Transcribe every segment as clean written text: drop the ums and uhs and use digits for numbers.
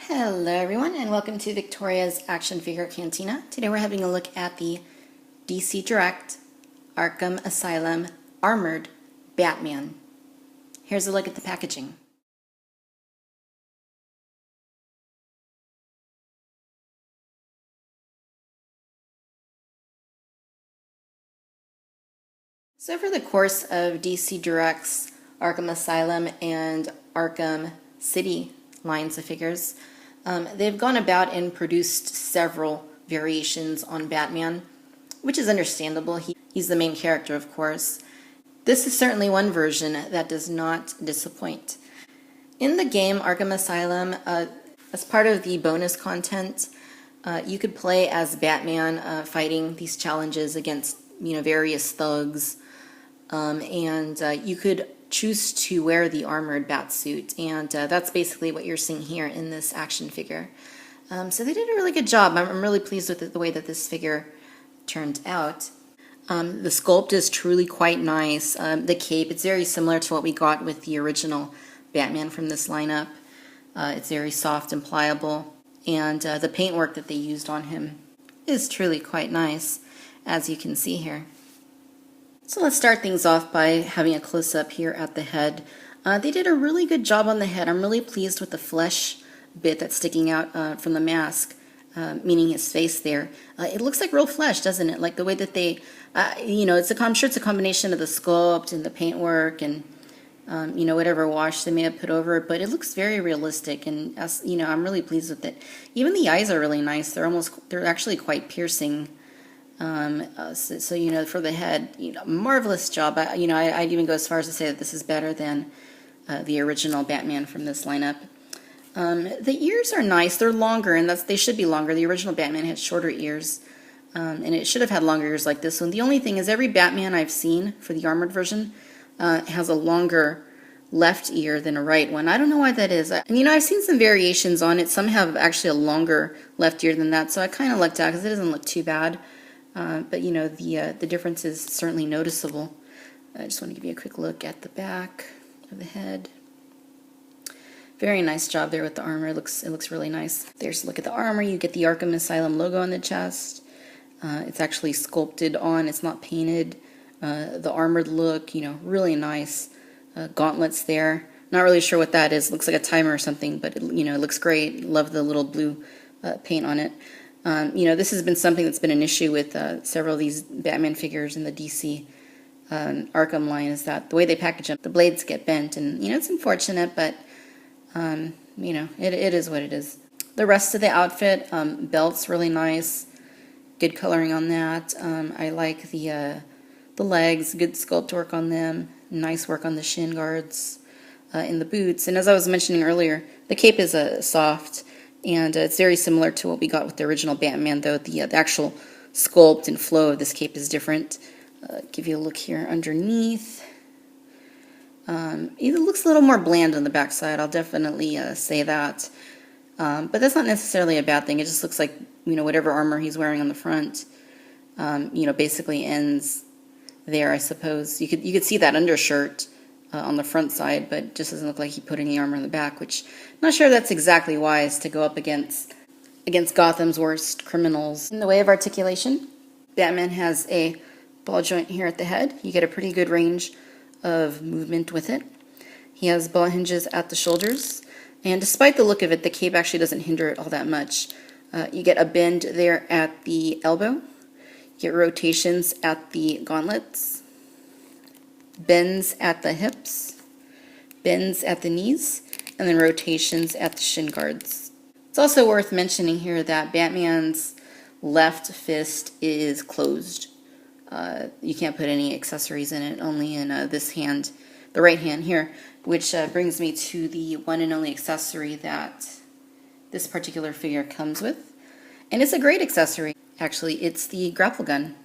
Hello everyone and welcome to Victoria's Action Figure Cantina. Today we're having a look at the DC Direct Arkham Asylum Armored Batman. Here's a look at the packaging. So over the course of DC Direct's Arkham Asylum and Arkham City lines of figures, they've gone about and produced several variations on Batman, which is understandable. He's the main character, of course. This is certainly one version that does not disappoint. In the game Arkham Asylum, as part of the bonus content, you could play as Batman fighting these challenges against various thugs, and you could choose to wear the armored batsuit, and that's basically what you're seeing here in this action figure. So they did a really good job. I'm really pleased with the way that this figure turned out. The sculpt is truly quite nice. The cape, it's very similar to what we got with the original Batman from this lineup. It's very soft and pliable, and the paintwork that they used on him is truly quite nice, as you can see here. So let's start things off by having a close-up here at the head. They did a really good job on the head. I'm really pleased with the flesh bit that's sticking out from the mask, meaning his face there. It looks like real flesh, doesn't it? Like the way that they, I'm sure it's a combination of the sculpt and the paintwork and, whatever wash they may have put over it, but it looks very realistic, and, I'm really pleased with it. Even the eyes are really nice. They're actually quite piercing. So for the head, marvelous job. I'd even go as far as to say that this is better than the original Batman from this lineup. The ears are nice. They're longer, and they should be longer. The original Batman had shorter ears, and it should have had longer ears like this one. The only thing is every Batman I've seen for the armored version has a longer left ear than a right one. I don't know why that is. I've seen some variations on it. Some have actually a longer left ear than that, so I kind of lucked out because it doesn't look too bad. But the difference is certainly noticeable. I just want to give you a quick look at the back of the head. Very nice job there with the armor. It looks really nice. There's a look at the armor. You get the Arkham Asylum logo on the chest. It's actually sculpted on. It's not painted. The armored look, really nice. Gauntlets there. Not really sure what that is. It looks like a timer or something, but it looks great. Love the little blue paint on it. This has been something that's been an issue with several of these Batman figures in the DC Arkham line, is that the way they package them, the blades get bent, and it's unfortunate, but it is what it is. The rest of the outfit, belt's really nice, good coloring on that. I like the legs, good sculpt work on them, nice work on the shin guards, in the boots, and as I was mentioning earlier, the cape is soft. And it's very similar to what we got with the original Batman, though the actual sculpt and flow of this cape is different. Give you a look here underneath. It looks a little more bland on the backside, I'll definitely say that. But that's not necessarily a bad thing. It just looks like, whatever armor he's wearing on the front, basically ends there, I suppose. You could see that undershirt on the front side, but just doesn't look like he put any armor in the back, which I'm not sure that's exactly wise to go up against Gotham's worst criminals. In the way of articulation, Batman has a ball joint here at the head. You get a pretty good range of movement with it. He has ball hinges at the shoulders, and despite the look of it, the cape actually doesn't hinder it all that much. You get a bend there at the elbow. You get rotations at the gauntlets, bends at the hips, bends at the knees, and then rotations at the shin guards. It's also worth mentioning here that Batman's left fist is closed. You can't put any accessories in it, only in this hand, the right hand here, which brings me to the one and only accessory that this particular figure comes with. And it's a great accessory, actually. It's the Grapple Gun.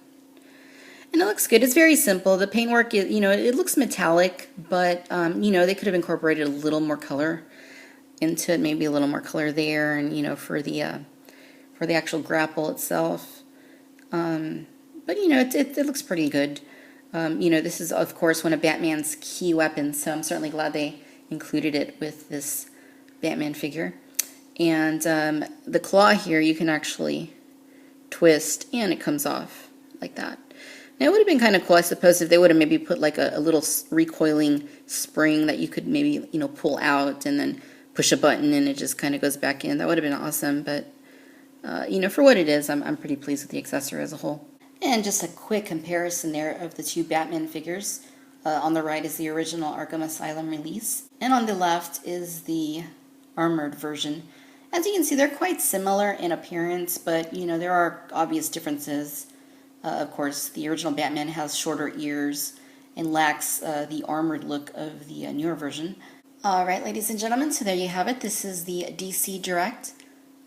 And it looks good. It's very simple. The paintwork, it looks metallic, but, they could have incorporated a little more color into it, maybe a little more color there, and, for the actual grapple itself. But, it looks pretty good. This is, of course, one of Batman's key weapons, so I'm certainly glad they included it with this Batman figure. And the claw here you can actually twist and it comes off like that. Now it would have been kind of cool, I suppose, if they would have maybe put like a little recoiling spring that you could maybe, pull out and then push a button and it just kind of goes back in. That would have been awesome, but for what it is, I'm pretty pleased with the accessory as a whole. And just a quick comparison there of the two Batman figures. On the right is the original Arkham Asylum release, and on the left is the armored version. As you can see, they're quite similar in appearance, but there are obvious differences. Of course, the original Batman has shorter ears and lacks the armored look of the newer version. Alright, ladies and gentlemen, so there you have it. This is the DC Direct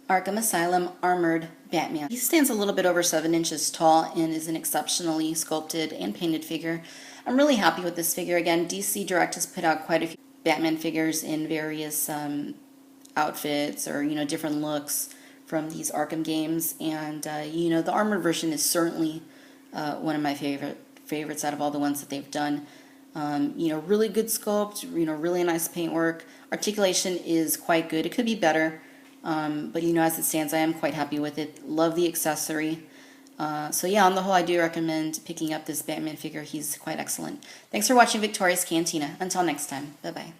Arkham Asylum Armored Batman. He stands a little bit over 7 inches tall and is an exceptionally sculpted and painted figure. I'm really happy with this figure. Again, DC Direct has put out quite a few Batman figures in various outfits or different looks from these Arkham games, and the armored version is certainly one of my favorites out of all the ones that they've done. Really good sculpt, really nice paintwork. Articulation is quite good. It could be better, but as it stands, I am quite happy with it. Love the accessory. So yeah, on the whole, I do recommend picking up this Batman figure. He's quite excellent. Thanks for watching Victoria's Cantina. Until next time, bye-bye.